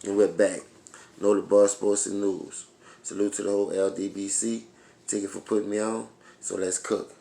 And we're back. Know the Bar Sports and News. Salute to the whole LDBC. Ticket for putting me on. So let's cook.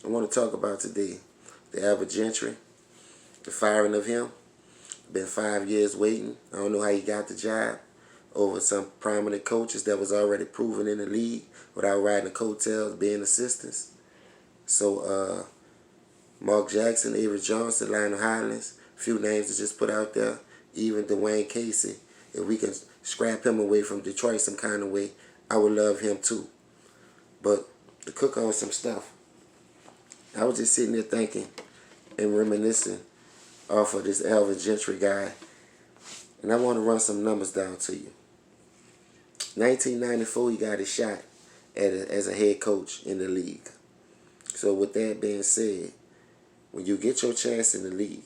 I want to talk about today the Alvin Gentry, the firing of him. Been 5 years waiting. I don't know how he got the job over some prominent coaches that was already proven in the league without riding the coattails, being assistants. So Mark Jackson, Avery Johnson, Lionel Hollins, a few names to just put out there. Even Dwayne Casey. If we can scrap him away from Detroit some kind of way, I would love him too. But to cook on some stuff, I was just sitting there thinking and reminiscing off of this Alvin Gentry guy. And I want to run some numbers down to you. 1994, he got his shot as a head coach in the league. So with that being said, when you get your chance in the league,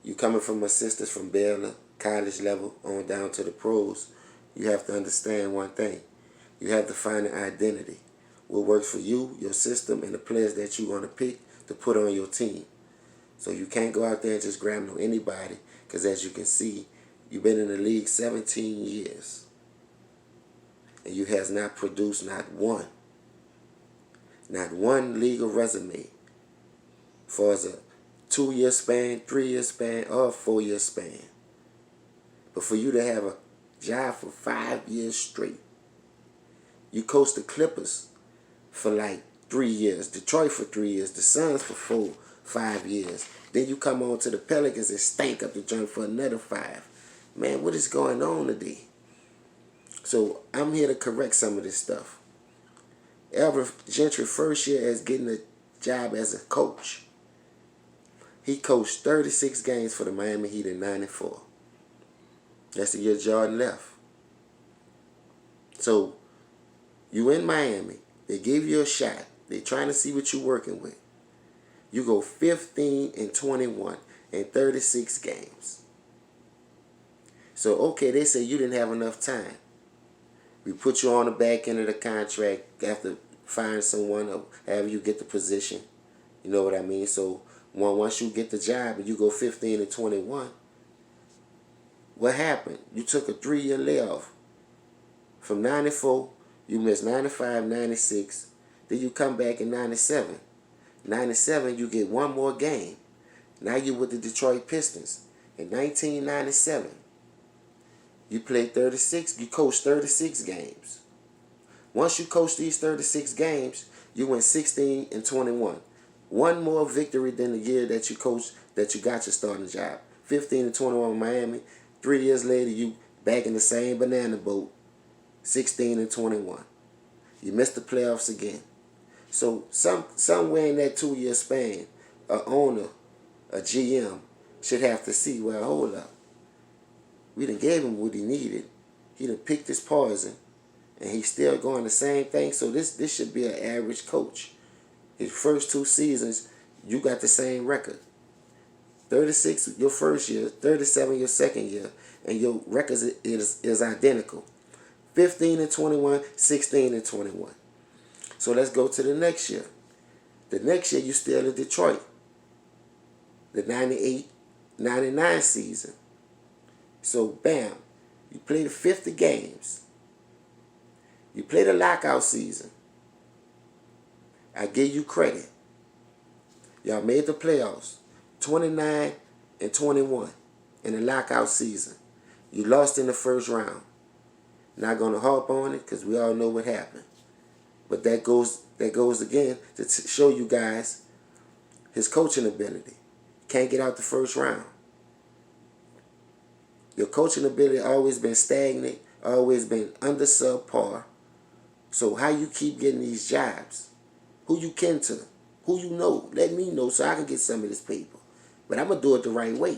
you coming from assistants from Baylor, college level, on down to the pros, you have to understand one thing. You have to find an identity. What works for you, your system, and the players that you're going to pick to put on your team. So you can't go out there and just grab no anybody, because as you can see, you've been in the league 17 years. And you has not produced not one legal resume for as a 2-year span, 3-year span, or 4-year span. But for you to have a job for 5 years straight, you coached the Clippers for like 3 years, Detroit for 3 years, the Suns for 5 years. Then you come on to the Pelicans and stank up the joint for another 5. Man, what is going on today? So I'm here to correct some of this stuff. Alvin Gentry first year as getting a job as a coach, he coached 36 games for the Miami Heat in '94. That's the year Jordan left. So you in Miami, they gave you a shot. They trying to see what you're working with. You go 15-21 in 36 games. So okay, they say you didn't have enough time. We put you on the back end of the contract after firing someone or have you get the position. You know what I mean? So once you get the job and you go 15-21, what happened? You took a 3-year layoff. From 94, you missed 95, 96. Then you come back in 97. 97, you get one more game. Now you're with the Detroit Pistons. In 1997, you played 36. You coached 36 games. Once you coached these 36 games, you went 16-21. One more victory than the year that you coached, that you got your starting job. 15-21 in Miami. 3 years later, you back in the same banana boat. 16-21. You missed the playoffs again. So somewhere in that 2-year span, a owner, a GM, should have to see, well, hold up. We done gave him what he needed. He done picked his poison. And he's still going the same thing. So this should be an average coach. His first 2 seasons, you got the same record. 36 your first year, 37 your second year, and your record is identical. 15-21, 16-21. So let's go to the next year. The next year you still in Detroit. The 98-99 season. So bam, you played 50 games. You played a lockout season. I give you credit. Y'all made the playoffs. 29-21 in the lockout season. You lost in the first round. Not going to harp on it because we all know what happened. But that goes again to show you guys his coaching ability. Can't get out the first round. Your coaching ability always been stagnant, always been under subpar. So how you keep getting these jobs? Who you kin to? Who you know? Let me know so I can get some of this paper. But I'm going to do it the right way.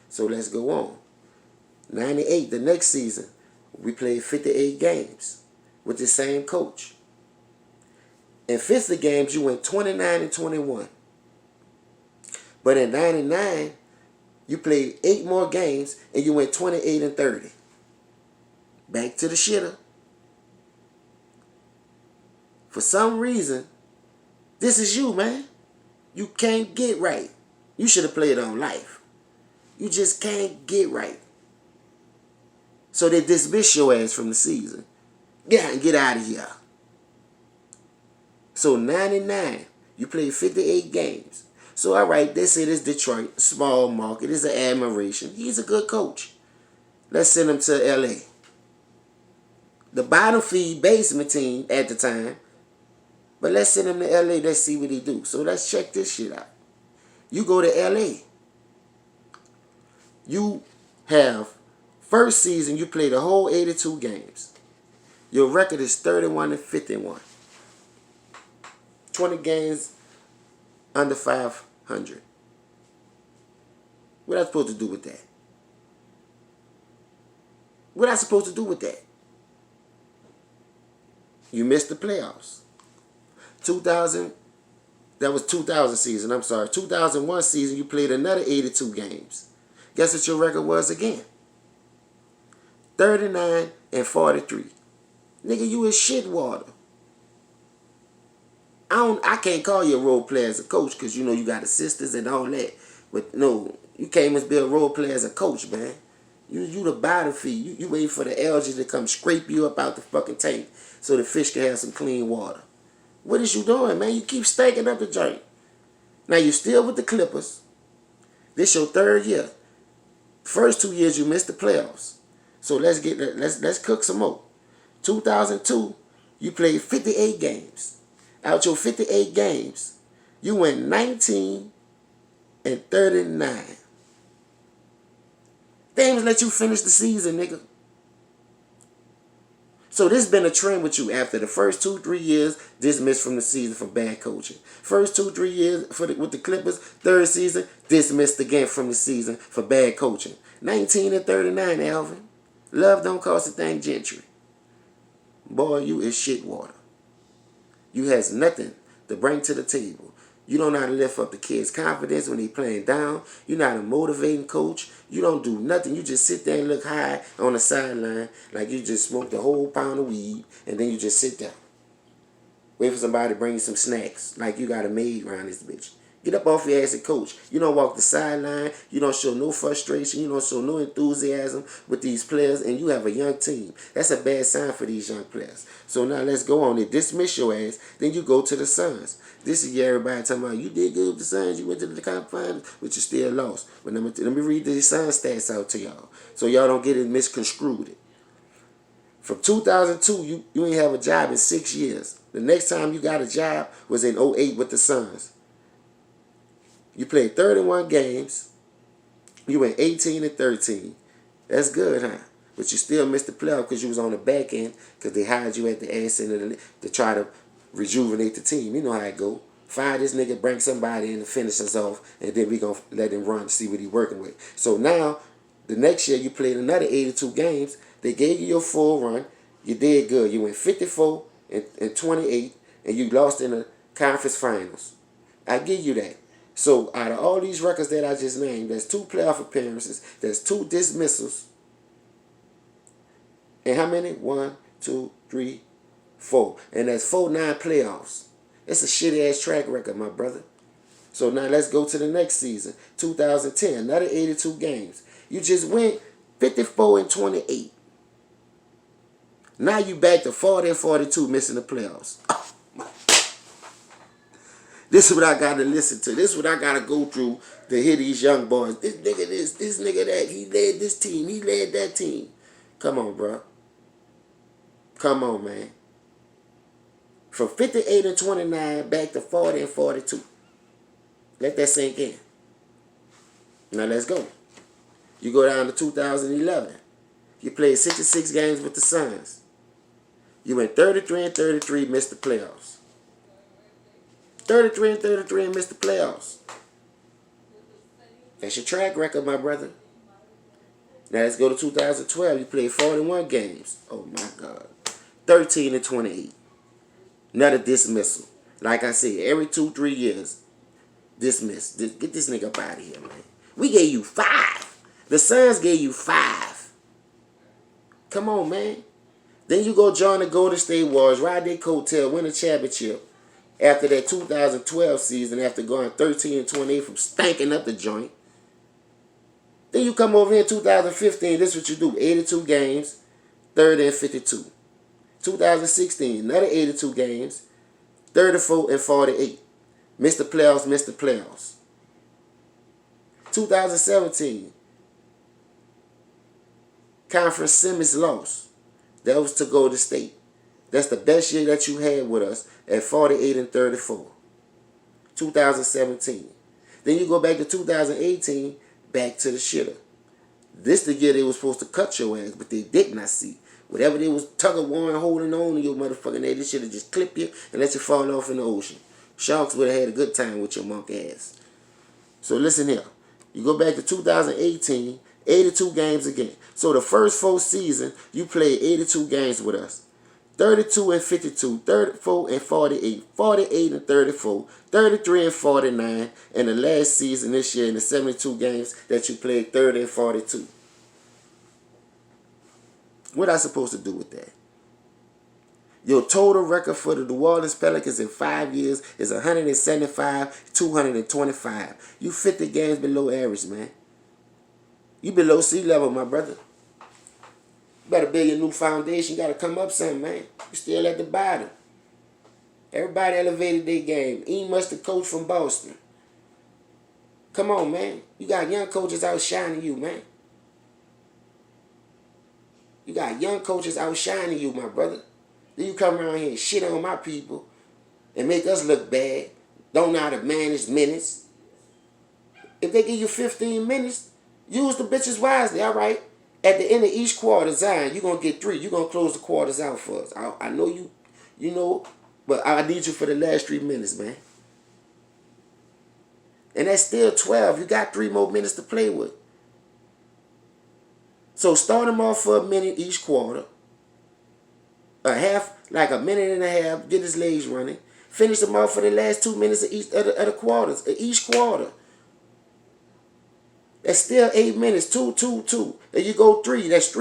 So let's go on. 98, the next season, we played 58 games with the same coach. In 50 games, you went 29-21. But in 99, you played 8 more games and you went 28-30. Back to the shitter. For some reason, this is you, man. You can't get right. You should have played on life. You just can't get right. So they dismiss your ass from the season. Yeah, and get out of here. So 99, you played 58 games. So all right, they say this Detroit, small market, is an admiration. He's a good coach. Let's send him to LA. The bottom feed basement team at the time. But let's send him to LA, let's see what he do. So let's check this shit out. You go to LA. You have, first season, you play the whole 82 games. Your record is 31-51. 20 games under 500. What am I supposed to do with that? What am I supposed to do with that? You missed the playoffs. 2000, that was 2000 season, I'm sorry. 2001 season, you played another 82 games. Guess what your record was again? 39-43. Nigga, you is shit water. I can't call you a role player as a coach because you know you got assistants and all that. But no, you can't even be a role player as a coach, man. You the bottom feed. You wait for the algae to come scrape you up out the fucking tank so the fish can have some clean water. What is you doing, man? You keep stinking up the joint. Now you still with the Clippers. This your third year. First 2 years you missed the playoffs. So let's cook some more. 2002, you played 58 games. Out your 58 games, you went 19-39. They ain't let you finish the season, nigga. So this been a trend with you after the first 2-3 years dismissed from the season for bad coaching. First 2-3 years with the Clippers, third season dismissed again from the season for bad coaching. 19-39, Alvin. Love don't cost a thing, Gentry. Boy, you is shit water. You has nothing to bring to the table. You don't know how to lift up the kids' confidence when they playing down. You're not a motivating coach. You don't do nothing. You just sit there and look high on the sideline like you just smoked a whole pound of weed and then you just sit there. Wait for somebody to bring you some snacks like you got a maid around this bitch. Get up off your ass and coach. You don't walk the sideline. You don't show no frustration. You don't show no enthusiasm with these players, and you have a young team. That's a bad sign for these young players. So now let's go on and dismiss your ass. Then you go to the Suns. This is everybody talking about you did good with the Suns. You went to the conference finals, but you still lost. But let me read the Suns stats out to y'all so y'all don't get it misconstrued. From 2002, you ain't have a job in 6 years. The next time you got a job was in 08 with the Suns. You played 31 games. You went 18-13. That's good, huh? But you still missed the playoff because you was on the back end because they hired you at the ass end to try to rejuvenate the team. You know how it go. Fire this nigga, bring somebody in to finish us off, and then we going to let him run to see what he working with. So now, the next year, you played another 82 games. They gave you your full run. You did good. You went 54-28, and you lost in the conference finals. I give you that. So out of all these records that I just named, there's 2 playoff appearances, there's 2 dismissals, and how many? 1, 2, 3, 4. And that's 4 non-playoffs. It's a shitty-ass track record, my brother. So now let's go to the next season, 2010, another 82 games. You just went 54-28. Now you back to 40-42, missing the playoffs. This is what I got to listen to. This is what I got to go through to hear these young boys. This nigga this nigga that. He led this team. He led that team. Come on, bro. Come on, man. From 58-29 back to 40-42. Let that sink in. Now let's go. You go down to 2011. You played 66 games with the Suns. You went 33-33, missed the playoffs. 33-33 and missed the playoffs. That's your track record, my brother. Now let's go to 2012. You played 41 games. Oh my God. 13-28. Another dismissal. Like I said, every 2-3 years, dismissed. Get this nigga up out of here, man. We gave you 5. The Suns gave you 5. Come on, man. Then you go join the Golden State Warriors, ride their coattail, win a championship. After that 2012 season, after going 13-28 from stanking up the joint. Then you come over here in 2015, this is what you do. 82 games, 30 and 52. 2016, another 82 games, 34 and 48. Missed the playoffs, missed the playoffs. 2017, conference semis loss. That was to Golden State. That's the best year that you had with us at 48 and 34. 2017. Then you go back to 2018, back to the shitter. This the year they was supposed to cut your ass, but they did not see. Whatever they was tug of war and holding on to your motherfucking head, this shit just clip you and let you fall off in the ocean. Sharks would have had a good time with your monkey ass. So listen here. You go back to 2018, 82 games again. So the first 4 seasons, you played 82 games with us. 32 and 52, 34 and 48, 48 and 34, 33 and 49, and the last season this year in the 72 games that you played 30 and 42. What I supposed to do with that? Your total record for the New Orleans Pelicans in 5 years is 175, 225. You 50 games below average, man. You below sea level, my brother. You better build your new foundation. You got to come up something, man. You still at the bottom. Everybody elevated their game. E must the coach from Boston. Come on, man. You got young coaches outshining you, man. You got young coaches outshining you, my brother. Then you come around here and shit on my people and make us look bad. Don't know how to manage minutes. If they give you 15 minutes, use the bitches wisely, all right? At the end of each quarter, Zion, you're going to get 3. You're going to close the quarters out for us. I know you know, but I need you for the last 3 minutes, man. And that's still 12. You got 3 more minutes to play with. So start him off for a minute each quarter. A half, like a minute and a half, get his legs running. Finish him off for the last 2 minutes of the quarters, each quarter. That's still 8 minutes, 2, 2, 2. Then you go 3, that's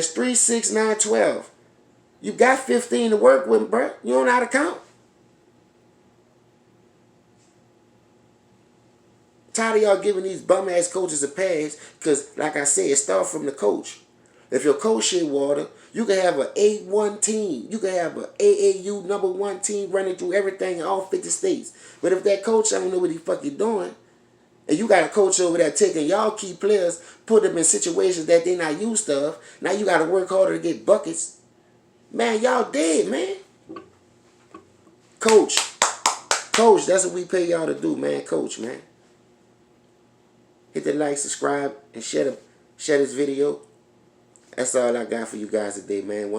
3, 6, 9, 12. You got 15 to work with, bro. You don't know how to count. Tired of y'all giving these bum-ass coaches a pass because, like I said, it starts from the coach. If your coach shit water, you can have an A1 team. You can have an AAU #1 team running through everything in all 50 states. But if that coach, I don't know what he fucking doing, and you got a coach over there taking y'all key players, put them in situations that they not used to, now you got to work harder to get buckets. Man, y'all dead, man. Coach, that's what we pay y'all to do, man. Coach, man. Hit the like, subscribe, and share this video. That's all I got for you guys today, man.